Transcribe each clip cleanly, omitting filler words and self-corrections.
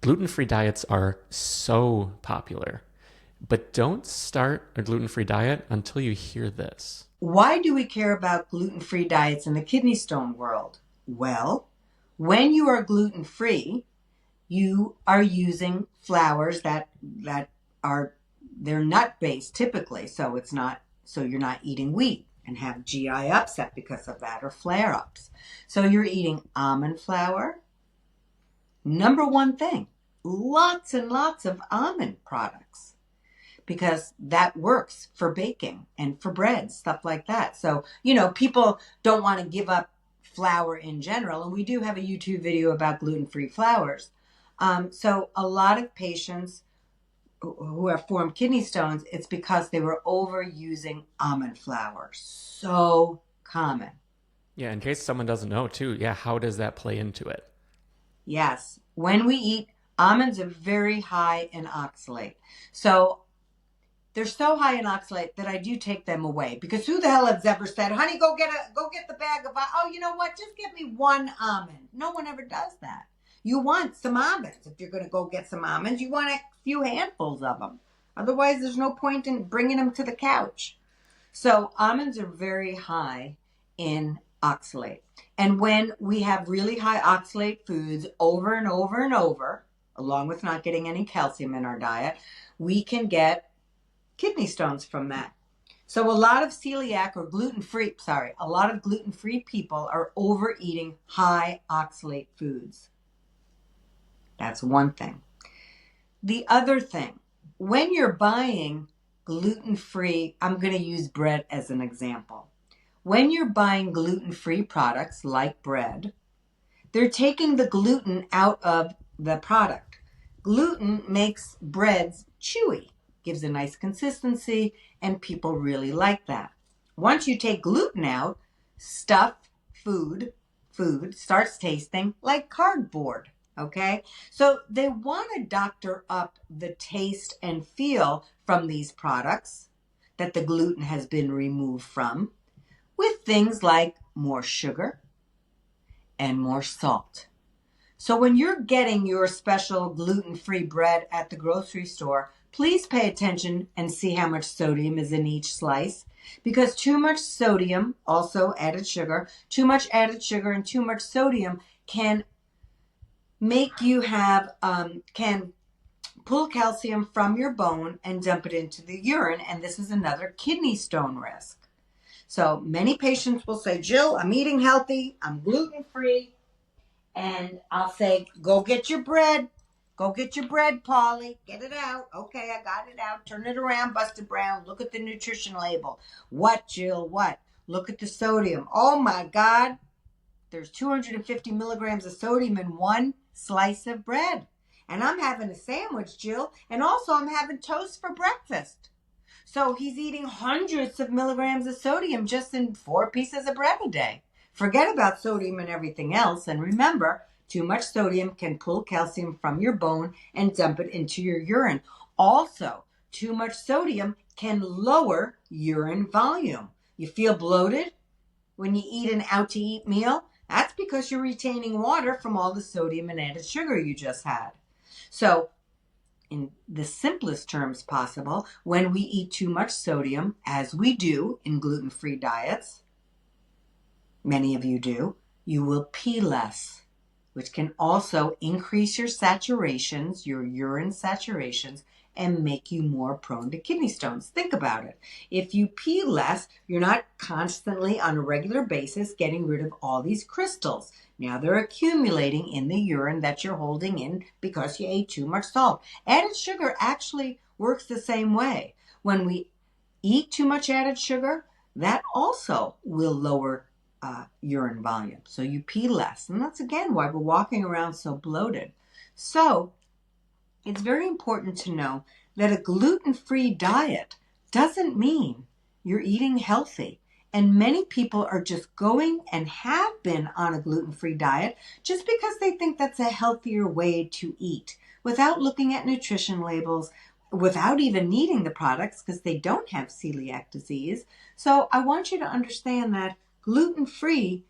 Gluten-free diets are so popular, but don't start a gluten-free diet until you hear this. Why do we care about gluten-free diets in the kidney stone world? Well, when you are gluten-free, you are using flours that are they're nut based typically, so you're not eating wheat and have GI upset because of that or flare ups. So you're eating almond flour. Number one thing, lots and lots of almond products because that works for baking and for bread, stuff like that. So, people don't want to give up flour in general. And we do have a YouTube video about gluten-free flours. So a lot of patients who have formed kidney stones, it's because they were overusing almond flour. So common. Yeah, in case someone doesn't know too, yeah, how does that play into it? Yes. When we eat, almonds are very high in oxalate. So they're so high in oxalate that I do take them away because who the hell has ever said, "Honey, go get the bag of oh, you know what? Just give me one almond." No one ever does that. You want some almonds. If you're going to go get some almonds, you want a few handfuls of them. Otherwise, there's no point in bringing them to the couch. So almonds are very high in oxalate. And when we have really high oxalate foods over and over and over, along with not getting any calcium in our diet, we can get kidney stones from that. So a lot of celiac or a lot of gluten-free people are overeating high oxalate foods. That's one thing. The other thing, when you're buying gluten-free, I'm going to use bread as an example. When you're buying gluten-free products like bread, they're taking the gluten out of the product. Gluten makes breads chewy, gives a nice consistency, and people really like that. Once you take gluten out, food starts tasting like cardboard. Okay, so they want to doctor up the taste and feel from these products that the gluten has been removed from with things like more sugar and more salt. So when you're getting your special gluten-free bread at the grocery store, please pay attention and see how much sodium is in each slice. Because too much sodium, also added sugar, too much added sugar and too much sodium can make you can pull calcium from your bone and dump it into the urine. And this is another kidney stone risk. So many patients will say, "Jill, I'm eating healthy, I'm gluten-free." And I'll say, "Go get your bread. Go get your bread, Polly. Get it out." "Okay, I got it out." Turn it around, Buster Brown. Look at the nutrition label. "What, Jill? What?" "Look at the sodium." "Oh, my God. There's 250 milligrams of sodium in one slice of bread. And I'm having a sandwich, Jill. And also I'm having toast for breakfast." So he's eating hundreds of milligrams of sodium just in 4 pieces of bread a day. Forget about sodium and everything else. And remember, too much sodium can pull calcium from your bone and dump it into your urine. Also, too much sodium can lower urine volume. You feel bloated when you eat an out-to-eat meal? That's because you're retaining water from all the sodium and added sugar you just had. So in the simplest terms possible, when we eat too much sodium, as we do in gluten-free diets, many of you do, you will pee less, which can also increase your saturations, your urine saturations, and make you more prone to kidney stones. Think about it. If you pee less, you're not constantly on a regular basis getting rid of all these crystals. Now they're accumulating in the urine that you're holding in because you ate too much salt. Added sugar actually works the same way. When we eat too much added sugar, that also will lower urine volume. So you pee less. And that's again why we're walking around so bloated. So it's very important to know that a gluten-free diet doesn't mean you're eating healthy. And many people are just going and have been on a gluten-free diet just because they think that's a healthier way to eat without looking at nutrition labels, without even needing the products because they don't have celiac disease. So I want you to understand that gluten-free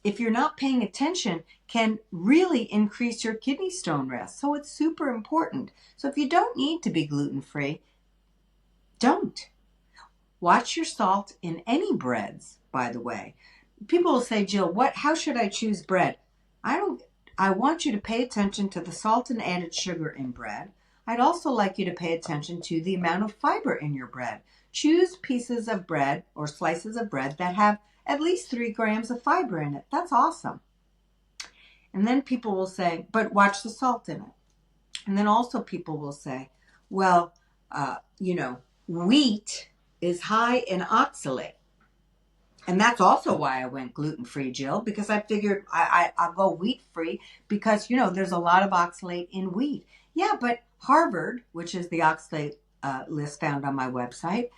if you're not paying attention, can really increase your kidney stone risk. So it's super important. So if you don't need to be gluten-free, don't. Watch your salt in any breads, by the way. People will say, Jill, how should I choose bread? I don't I want you to pay attention to the salt and added sugar in bread. I'd also like you to pay attention to the amount of fiber in your bread. Choose pieces of bread or slices of bread that have at least 3 grams of fiber in it. That's awesome. And then people will say, but watch the salt in it. And then also people will say, well, wheat is high in oxalate. And that's also why I went gluten-free, Jill, because I figured I'll go wheat-free because, there's a lot of oxalate in wheat. Yeah, but Harvard, which is the oxalate list found on my website,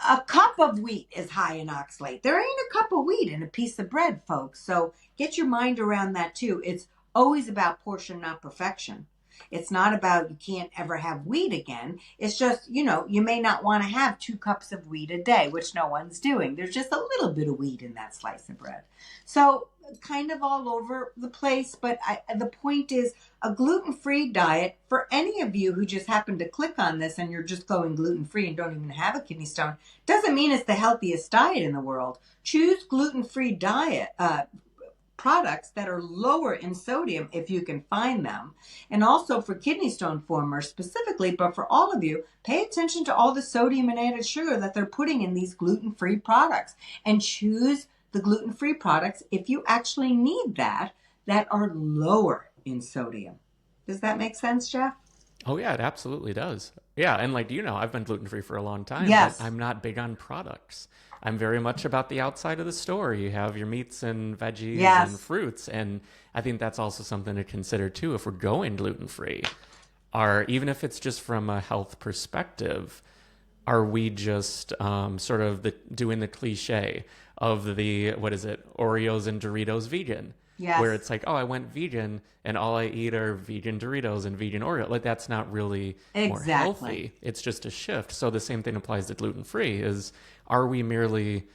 a cup of wheat is high in oxalate. There ain't a cup of wheat in a piece of bread, folks. So get your mind around that too. It's always about portion, not perfection. It's not about you can't ever have wheat again. It's just, you may not want to have 2 cups of wheat a day, which no one's doing. There's just a little bit of wheat in that slice of bread. So kind of all over the place. But the point is a gluten-free diet for any of you who just happen to click on this and you're just going gluten-free and don't even have a kidney stone, doesn't mean it's the healthiest diet in the world. Choose gluten-free diet products that are lower in sodium if you can find them. And also for kidney stone formers specifically, but for all of you, pay attention to all the sodium and added sugar that they're putting in these gluten-free products and choose the gluten-free products if you actually need that are lower in sodium. Does that make sense, Jeff? Oh yeah, it absolutely does. Yeah, and I've been gluten-free for a long time, but Yes. I'm not big on products. I'm very much about the outside of the store. You have your meats and veggies and Yes. fruits, and I think that's also something to consider too if we're going gluten-free. Even if it's just from a health perspective, are we just sort of doing the cliche of the, what is it, Oreos and Doritos vegan? Where Yes. it's like, oh, I went vegan and all I eat are vegan Doritos and vegan Oreo. Like that's not really more Exactly. healthy. It's just a shift. So the same thing applies to gluten free is, are we merely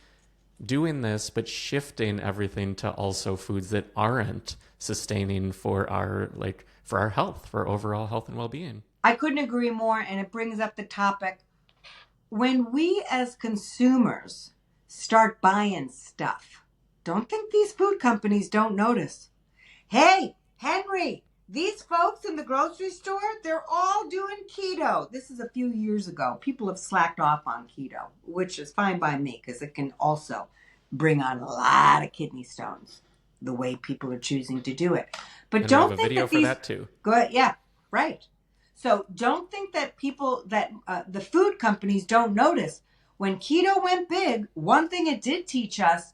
doing this but shifting everything to also foods that aren't sustaining for our health, for overall health and well-being? I couldn't agree more, and it brings up the topic. When we as consumers start buying stuff, don't think these food companies don't notice. Hey, Henry, these folks in the grocery store, they're all doing keto. This is a few years ago. People have slacked off on keto, which is fine by me because it can also bring on a lot of kidney stones the way people are choosing to do it. But And we have don't a think video that for these that too. go ahead, yeah, right. So don't think that the food companies don't notice. When keto went big, one thing it did teach us,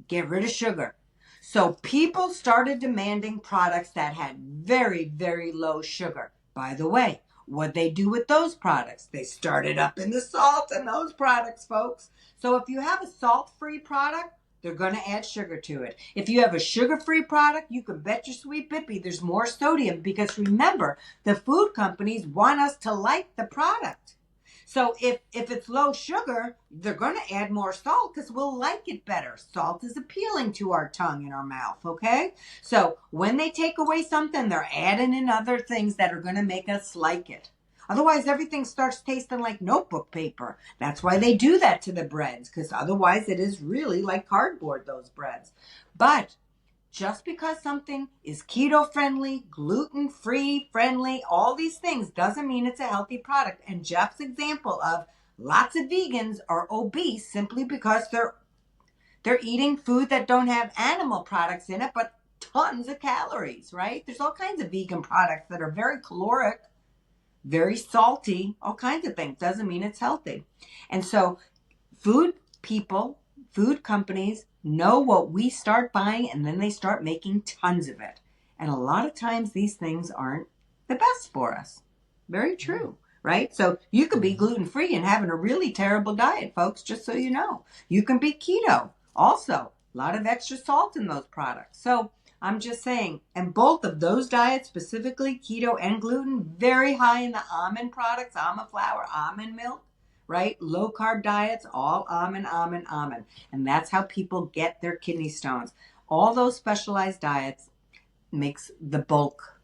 get rid of sugar. So people started demanding products that had very, very low sugar. By the way, what they do with those products? They started up in the salt in those products, folks. So if you have a salt-free product, they're going to add sugar to it. If you have a sugar-free product, you can bet your sweet bippy there's more sodium because remember, the food companies want us to like the product. So if it's low sugar, they're going to add more salt because we'll like it better. Salt is appealing to our tongue and our mouth, okay? So when they take away something, they're adding in other things that are going to make us like it. Otherwise, everything starts tasting like notebook paper. That's why they do that to the breads, because otherwise it is really like cardboard, those breads. But just because something is keto friendly, gluten free friendly, all these things doesn't mean it's a healthy product. And Jeff's example of lots of vegans are obese simply because they're eating food that don't have animal products in it, but tons of calories, right? There's all kinds of vegan products that are very caloric, very salty, all kinds of things. Doesn't mean it's healthy. And so food people, food companies know what we start buying and then they start making tons of it. And a lot of times these things aren't the best for us. Very true, right? So you could be gluten free and having a really terrible diet, folks, just so you know. You can be keto. Also, a lot of extra salt in those products. So I'm just saying, and both of those diets, specifically keto and gluten, very high in the almond products, almond flour, almond milk, right? Low carb diets, all almond, almond, almond. And that's how people get their kidney stones. all those specialized diets makes the bulk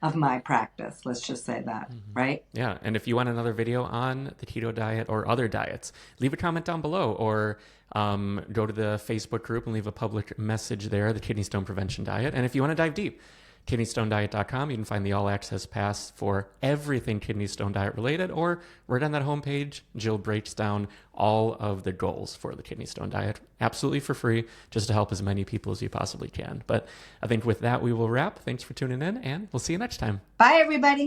of my practice. Let's just say that, right? Yeah, and if you want another video on the keto diet or other diets, leave a comment down below, or go to the Facebook group and leave a public message there, the Kidney Stone Prevention Diet. And if you want to dive deep, kidneystonediet.com, you can find the all access pass for everything kidney stone diet related, or right on that homepage, Jill breaks down all of the goals for the kidney stone diet absolutely for free, just to help as many people as you possibly can. But I think with that, we will wrap. Thanks for tuning in, and we'll see you next time. Bye, everybody.